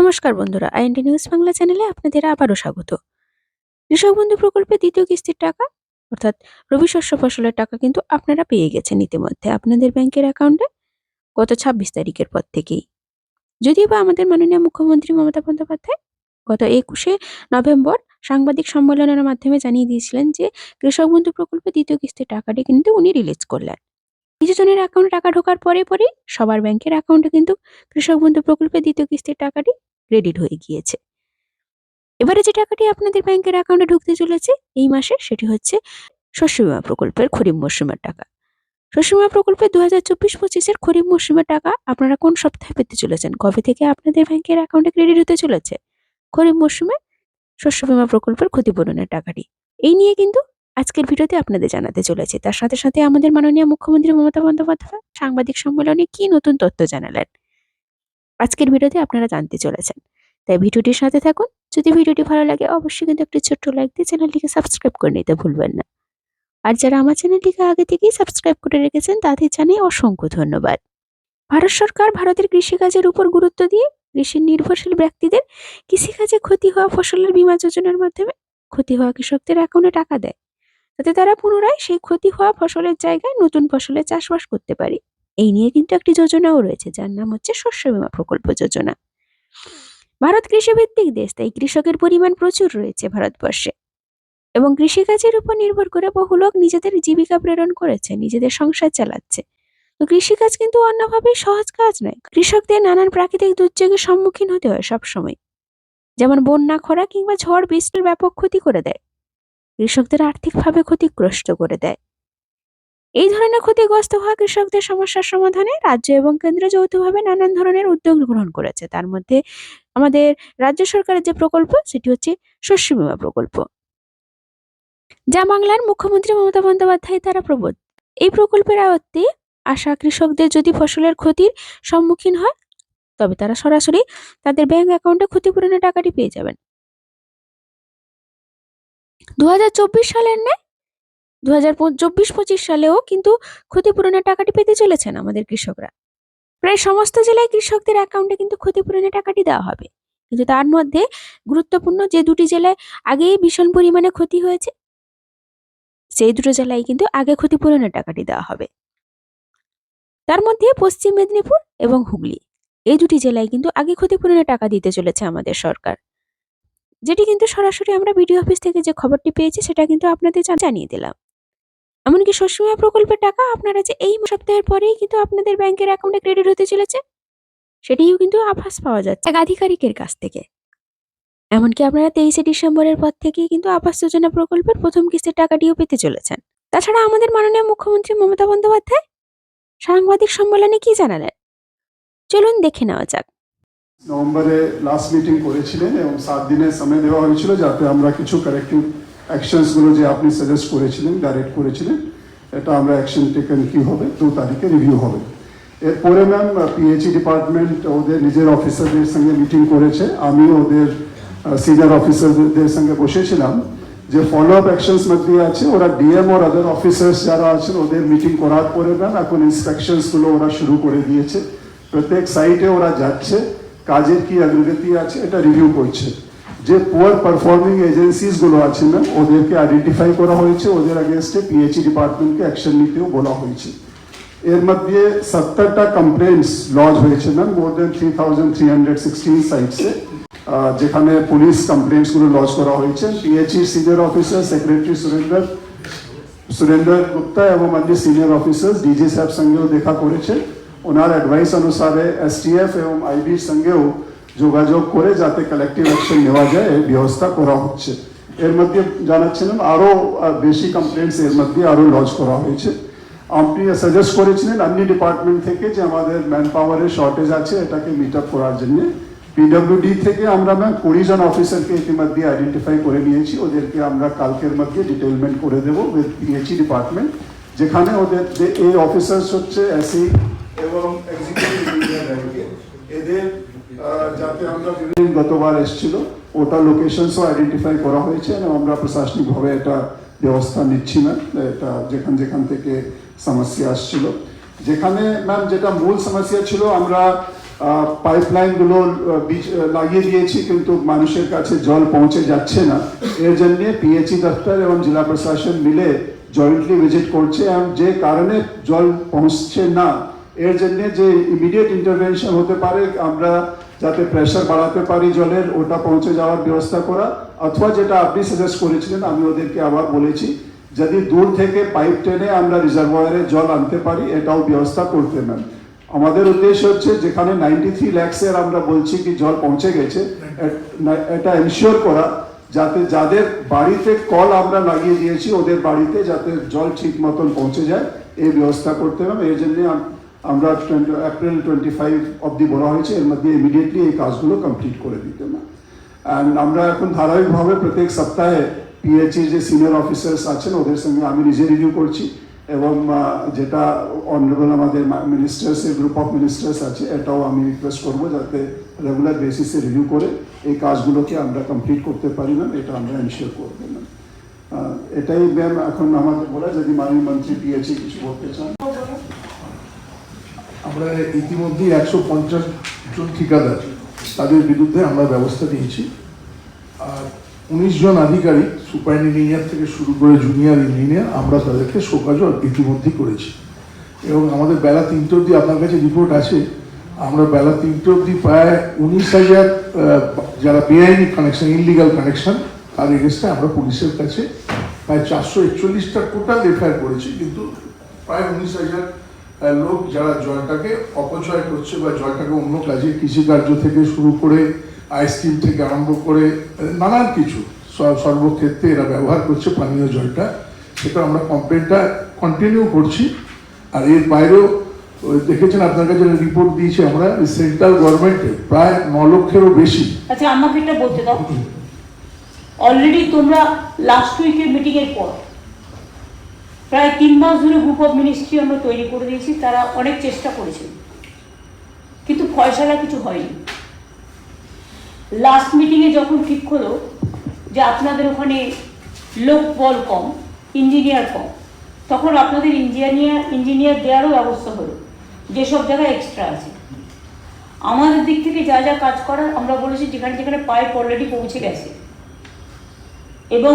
নমস্কার বন্ধুরা, IND news Bangla চ্যানেলে আপনাদের আবারও স্বাগত। কৃষক বন্ধু প্রকল্পে দ্বিতীয় কিস্তির টাকা অর্থাৎ রবি শস্য ফসলের টাকা কিন্তু আপনারা পেয়ে গেছেন ইতিমধ্যে আপনাদের ব্যাংকের অ্যাকাউন্টে গত ২৬ তারিখের পর থেকেই। যদিও বা আমাদের মাননীয় মুখ্যমন্ত্রী মমতা বন্দ্যোপাধ্যায় গত ২১শে নভেম্বর সাংবাদিক সম্মেলনের মাধ্যমে জানিয়ে দিয়েছিলেন যে কৃষক বন্ধু প্রকল্পে দ্বিতীয় কিস্তির টাকাটি কিন্তু উনি রিলিজ করলেন। কিছু জনের অ্যাকাউন্টে টাকা ঢোকার পরেই সবার ব্যাংকের অ্যাকাউন্টে কিন্তু কৃষক বন্ধু প্রকল্পে দ্বিতীয় কিস্তির টাকাটি ক্রেডিট হয়ে গিয়েছে। এবারে যে টাকাটি আপনাদের ব্যাংকের অ্যাকাউন্টে ঢুকতে চলেছে এই মাসে সেটি হচ্ছে শস্য বীমা প্রকল্পের খরিফ মরশুমের টাকা। শস্য বীমা প্রকল্পের ২০২৪-২৫-এর খরিফ মরশুমের টাকা আপনারা কোন সপ্তাহে পেতে চলেছেন? কবে থেকে আপনাদের ব্যাংকের অ্যাকাউন্টে ক্রেডিট হতে চলেছে খরিফ মরশুমে শস্য বীমা প্রকল্পের ক্ষতিপূরণের টাকাটি? এই নিয়ে কিন্তু আজকের ভিডিওতে আপনাদের জানাতে চলেছে। তার সাথে সাথে আমাদের মাননীয় মুখ্যমন্ত্রী মমতা বন্দ্যোপাধ্যায় সাংবাদিক সম্মেলনে কি নতুন তথ্য জানালেন আজকের ভিডিওতে আপনারা জানতে চলেছেন। তাই ভিডিওটির সাথে থাকুন। যদি ভিডিওটি ভালো লাগে অবশ্যই কিন্তু একটি ছোট্ট লাইক দিয়ে চ্যানেলটিকে সাবস্ক্রাইব করে নিতে ভুলবেন না। আর যারা আমার চ্যানেলটিকে আগে থেকেই সাবস্ক্রাইব করে রেখেছেন তাদের জানাই অসংখ্য ধন্যবাদ। ভারত সরকার ভারতের কৃষিকাজের উপর গুরুত্ব দিয়ে কৃষি নির্ভরশীল ব্যক্তিদের কৃষিকাজে ক্ষতি হওয়া ফসলের বীমা যোজনার মাধ্যমে ক্ষতি হওয়া কৃষকদের অ্যাকাউন্টে টাকা দেয়, যাতে তারা পুনরায় সেই ক্ষতি হওয়া ফসলের জায়গায় নতুন ফসলের চাষবাস করতে পারে। এই নিয়ে কিন্তু একটি যোজনাও রয়েছে যার নাম হচ্ছে শস্য বীমা প্রকল্প যোজনা। ভারত কৃষিভিত্তিক দেশ, তাই কৃষকের পরিমাণ প্রচুর রয়েছে ভারতবর্ষে এবং কৃষিকাজের উপর নির্ভর করে বহু লোক নিজেদের জীবিকা প্রেরণ করেছে, নিজেদের সংসার চালাচ্ছে। তো কৃষিকাজ কিন্তু অন্যভাবেই সহজ কাজ নয়। কৃষকদের নানান প্রাকৃতিক দুর্যোগের সম্মুখীন হতে হয় সবসময়, যেমন বন্যা, খরা কিংবা ঝড় বৃষ্টির ব্যাপক ক্ষতি করে দেয়, কৃষকদের আর্থিকভাবে ক্ষতিগ্রস্ত করে দেয়। এই ধরনের ক্ষতিগ্রস্ত হওয়া কৃষকদের সমস্যার সমাধানে রাজ্য এবং কেন্দ্র যৌথভাবে নানান ধরনের উদ্যোগ গ্রহণ করেছে। তার মধ্যে আমাদের রাজ্য সরকারের যে প্রকল্প সেটি হচ্ছে শস্য বীমা প্রকল্প, যা বাংলার মুখ্যমন্ত্রী মমতা বন্দ্যোপাধ্যায় দ্বারা প্রবর্তিত। এই প্রকল্পের আওতাতে আসা কৃষকদের যদি ফসলের ক্ষতির সম্মুখীন হয় তবে তারা সরাসরি তাদের ব্যাংক অ্যাকাউন্টে ক্ষতিপূরণের টাকাটি পেয়ে যাবেন। ২০২৪ সালের ন্যায় ২০২৪-২৫ সালেও কিন্তু ক্ষতিপূরণের টাকাটি পেতে চলেছেন আমাদের কৃষকরা। প্রায় সমস্ত জেলায় কৃষকদের অ্যাকাউন্টে কিন্তু ক্ষতিপূরণের টাকাটি দেওয়া হবে, কিন্তু তার মধ্যে গুরুত্বপূর্ণ যে দুটি জেলায় আগেই ভীষণ পরিমাণে ক্ষতি হয়েছে সেই দুটো জেলায় কিন্তু আগে ক্ষতিপূরণের টাকাটি দেওয়া হবে। তার মধ্যে পশ্চিম মেদিনীপুর এবং হুগলি এই দুটি জেলায় কিন্তু আগে ক্ষতিপূরণের টাকা দিতে চলেছে আমাদের সরকার, যেটি কিন্তু সরাসরি আমরা বিডিও অফিস থেকে যে খবরটি পেয়েছি সেটা কিন্তু আপনাদের জানিয়ে দিলাম। এমনকি শস্য বীমা প্রকল্পের টাকা আপনারা যে এই সপ্তাহের পরেই কিন্তু আপনাদের ব্যাংকের অ্যাকাউন্টে ক্রেডিট হতে চলেছে সেটিও কিন্তু আভাস পাওয়া যাচ্ছে এক আধিকারিকের কাছ থেকে। এমনকি আপনারা 23শে ডিসেম্বরের পর থেকেই কিন্তু আবাস যোজনা প্রকল্পের প্রথম কিস্তির টাকাটিও পেতে চলেছেন। তাছাড়া আমাদের মাননীয় মুখ্যমন্ত্রী মমতা বন্দ্যোপাধ্যায় সাংবাদিক সম্মেলনে কি জানালেন চলুন দেখে নেওয়া যাক। নভেম্বরে লাস্ট মিটিং করেছিলেন এবং 7 দিনের সময় দেওয়া হয়েছিল যাতে আমরা কিছু কারেক্টিভ অ্যাকশনসগুলো যে আপনি সাজেস্ট করেছিলেন, ডাইরেক্ট করেছিলেন, এটা আমরা অ্যাকশন টেকেন কি হবে 2 তারিখে রিভিউ হবে। এরপরে ম্যাম পিএইচই ডিপার্টমেন্ট ওদের নিজের অফিসারদের সঙ্গে মিটিং করেছে, আমি ওদের সিনিয়র অফিসারদের সঙ্গে বসেছিলাম যে ফলো আপ অ্যাকশনস মধ্যে আছে। ওরা ডিএম আর আদার অফিসার্স যারা আছেন ওদের মিটিং করার পরে ম্যাম এখন ইন্সপেকশনসগুলো ওরা শুরু করে দিয়েছে। প্রত্যেক সাইটে ওরা যাচ্ছে, কাজের কি অগ্রগতি আছে এটা রিভিউ করছে। যে পুয়ার পারফর্মিং এজেন্সিসগুলো আছে না ওদেরকে আইডেন্টিফাই করা হয়েছে, ওদের अगेंस्टे পিএইচই ডিপার্টমেন্টকে অ্যাকশন নিতেও বলা হয়েছে। এর মধ্যে 70টা কমপ্লেন্টস লজ হয়েছে ম্যাম মোর দেন 3316 সাইটসে, যেখানে পুলিশ কমপ্লেন্টসগুলো লজ করা হয়েছে। PHE senior officer secretary Surendra Gupta এবং অন্য সিনিয়র অফিসার্স ডিজি সাহেব সঙ্গেও দেখা করেছে। ওনার অ্যাডভাইস অনুসারে এসটিএফ এবং আইবির সঙ্গেও যোগাযোগ করে যাতে কালেক্টিভ অ্যাকশন নেওয়া যায় এই ব্যবস্থা করা হচ্ছে। এর মধ্যে জানাচ্ছিলাম আরও বেশি কমপ্লেন্টস এর মধ্যে আরও লজ করা হয়েছে। আপনি সাজেস্ট করেছিলেন অন্য ডিপার্টমেন্ট থেকে যে আমাদের ম্যান পাওয়ারের শর্টেজ আছে এটাকে মিট আপ করার জন্য। পিডব্লিউডি থেকে আমরা ম্যাম 20 জন অফিসারকে ইতিমধ্যে আইডেন্টিফাই করে নিয়েছি, ওদেরকে আমরা কালকের মধ্যে ডিটেলমেন্ট করে দেবো উইথ পিএইচই ডিপার্টমেন্ট, যেখানে ওদের যে এই অফিসার্স হচ্ছে এসি এবং এক্সিকিউটিভ ইঞ্জিনিয়ার র্যাঙ্কে। এদের যাতে আমরা গতবার এসেছিল ওটা লোকেশনসও আইডেন্টিফাই করা হয়েছে এবং আমরা প্রশাসনিকভাবে এটা ব্যবস্থা নিচ্ছি না। এটা যেখান থেকে সমস্যা আসছিল, যেখানে ম্যাম যেটা মূল সমস্যা ছিল আমরা পাইপলাইনগুলো লাগিয়ে দিয়েছি, কিন্তু মানুষের কাছে জল পৌঁছে যাচ্ছে না। এর জন্য পিএইচই দপ্তর এবং জেলা প্রশাসন মিলে জয়েন্টলি ভিজিট করছে, এবং যে কারণে জল পৌঁছছে না এর জন্য যে ইমিডিয়েট ইন্টারভেনশন হতে পারে, আমরা যাতে প্রেশার বাড়াতে পারি জলের, ওটা পৌঁছে যাওয়ার ব্যবস্থা করা, অথবা যেটা আপনি সাজেস্ট করেছিলেন আমি ওদেরকে আবার বলেছি, যদি দূর থেকে পাইপ টেনে আমরা রিজার্ভয়ারে জল আনতে পারি এটাও ব্যবস্থা করতে ম্যাম। আমাদের উদ্দেশ্য হচ্ছে যেখানে 93 লাখের আমরা বলছি কি জল পৌঁছে গেছে, এটা এনশিওর করা যাতে যাদের বাড়িতে কল আমরা লাগিয়ে দিয়েছি ওদের বাড়িতে যাতে জল ঠিক মতন পৌঁছে যায় এই ব্যবস্থা করতে হবে। এর জন্য আমরা এপ্রিল 25 অবধি বলা হয়েছে, এর মধ্যে ইমিডিয়েটলি এই কাজগুলো কমপ্লিট করে দিতে হবে। অ্যান্ড আমরা এখন ধারাবাহিকভাবে প্রত্যেক সপ্তাহে পিএইচই যে সিনিয়র অফিসার্স আছেন ওদের সঙ্গে আমি নিজে রিভিউ করছি, এবং যেটা অনারেবল আমাদের মিনিস্টার্সের গ্রুপ অফ মিনিস্টার্স আছে এটাও আমি রিকোয়েস্ট করবো যাতে রেগুলার বেসিসে রিভিউ করে এই কাজগুলোকে আমরা কমপ্লিট করতে পারি ম্যাম, এটা আমরা এনশিওর করবো ম্যাম। এটাই ম্যাম এখন আমাদের বলা, যদি মাননীয় মন্ত্রী পিএইচই কিছু বলতে চান। আমরা ইতিমধ্যেই 150 জন ঠিকাদার তাদের বিরুদ্ধে আমরা ব্যবস্থা নিয়েছি, আর 19 জন আধিকারিক সুপার ইঞ্জিনিয়ার থেকে শুরু করে জুনিয়র ইঞ্জিনিয়ার আমরা তাদেরকে শোকজ ইতিমধ্যেই করেছি। এবং আমাদের বেলা 3টে অবধি আপনার কাছে রিপোর্ট আছে, আমরা বেলা 3টে অবধি প্রায় 19,000 যারা বেআইনি কানেকশন, ইনলিগাল কানেকশন, তার এগেনস্টে আমরা পুলিশের কাছে প্রায় 441টা টোটাল এফআইআর করেছি, কিন্তু প্রায় 19,000 লোক যারা জলটাকে অপচয় করছে বা জলটাকে অন্য কাজে, কৃষিকার্য থেকে শুরু করে আইসক্রিম থেকে আরম্ভ করে নানান কিছু সর্বক্ষেত্রে এরা ব্যবহার করছে পানীয় জলটা, সেটা আমরা কমপ্লেনটা কন্টিনিউ করছি। আর এর বাইরেও দেখেছেন আপনার কাছে রিপোর্ট দিয়েছি আমরা, সেন্ট্রাল গভর্নমেন্টে প্রায় 9 লক্ষেরও বেশি। আচ্ছা আমাকে এটা বলতে দাও, অলরেডি তোমরা লাস্ট উইকের মিটিংয়ের পর প্রায় 3 মাস ধরে গ্রুপ অফ মিনিস্ট্রি আমরা তৈরি করে দিয়েছি, তারা অনেক চেষ্টা করেছে কিন্তু ফয়সালা কিছু হয়নি। লাস্ট মিটিংয়ে যখন ঠিক হলো যে আপনাদের ওখানে লোক বল কম, ইঞ্জিনিয়ার কম, তখন আপনাদের ইঞ্জিনিয়ার দেওয়ারও ব্যবস্থা হলো, যেসব জায়গায় এক্সট্রা আছে। আমাদের দিক থেকে যা যা কাজ করার আমরা বলেছি, যেখানে যেখানে পাইপ অলরেডি পৌঁছে গেছে এবং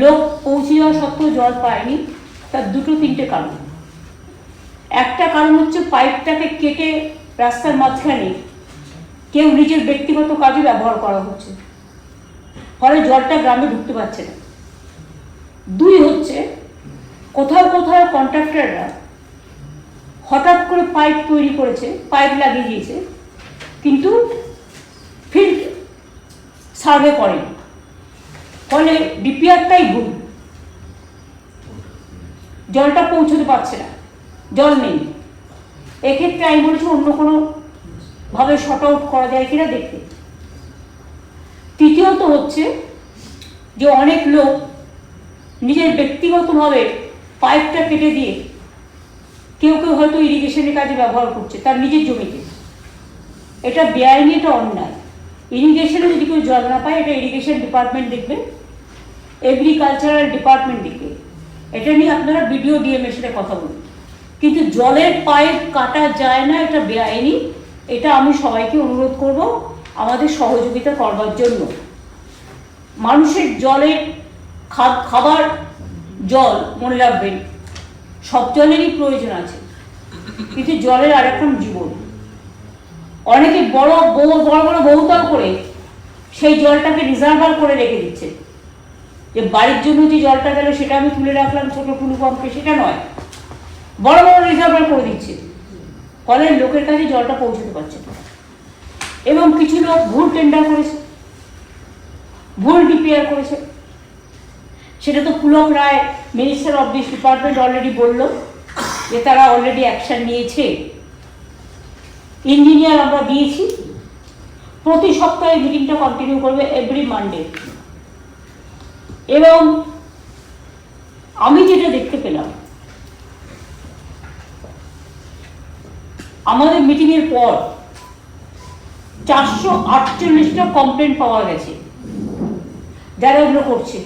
লোক পৌঁছে যাওয়া সত্ত্বেও জল পায়নি, তার 2-3টে কারণ। একটা কারণ হচ্ছে পাইপটাকে কেটে রাস্তার মাঝখানে কেউ নিজের ব্যক্তিগত কাজে ব্যবহার করা হচ্ছে, ফলে জলটা গ্রামে ঢুকতে পারছে না। 2 হচ্ছে কোথাও কোথাও কন্ট্রাক্টররা হঠাৎ করে পাইপ তৈরি করেছে, পাইপ লাগিয়ে দিয়েছে, কিন্তু ফিল্ড সার্ভে করেনি, ফলে ডিপিআরটাই ভুল, জলটা পৌঁছতে পারছে না, জল নেই। এক্ষেত্রে আমি বলেছি অন্য কোনো ভাবে শর্ট আউট করা যায় কিনা দেখতে। তৃতীয়ত হচ্ছে যে অনেক লোক নিজের ব্যক্তিগতভাবে পাইপটা কেটে দিয়ে কেউ কেউ হয়তো ইরিগেশনের কাজে ব্যবহার করছে তার নিজের জমিতে, এটা বেআইনি, এটা অন্যায়। ইরিগেশনে যদি কেউ জল না পায় এটা ইরিগেশন ডিপার্টমেন্ট দেখবে, এগ্রিকালচারাল ডিপার্টমেন্ট দেখবে, এটা নিয়ে আপনারা বিডিও ডিএমের সাথে কথা বলুন। কিন্তু জলের পাইপ কাটা যায় না, এটা বেআইনি। এটা আমি সবাইকে অনুরোধ করব আমাদের সহযোগিতা করবার জন্য। মানুষের জলের খাবার জল মনে রাখবেন, সব জলেরই প্রয়োজন আছে, কিন্তু জলের আরেকরকম জীবন। অনেকে বড় বড় বহুতল করে সেই জলটাকে রিজার্ভার করে রেখে দিচ্ছে, যে বাড়ির জন্য যে জলটা গেল সেটা আমি তুলে রাখলাম ছোট টুলু পাম্পে, সেটা নয়, বড় বড় রিজার্ভার করে দিচ্ছে, ফলে লোকের কাছে জলটা পৌঁছতে পারছে না। এবং কিছু লোক ভুল টেন্ডার করেছে, ভুল ডিপিআর করেছে, সেটা তো Pulak Roy minister of this department already বলল যে তারা অলরেডি অ্যাকশন নিয়েছে। ইঞ্জিনিয়ার আমরা দিয়েছি, প্রতি সপ্তাহে মিটিংটা কন্টিনিউ করবে এভরি মানডে। এবং আমি যেটা দেখতে পেলাম, আমাদের মিটিংয়ের পর 448টা কমপ্লেন পাওয়া গেছে যারা এগুলো করছে।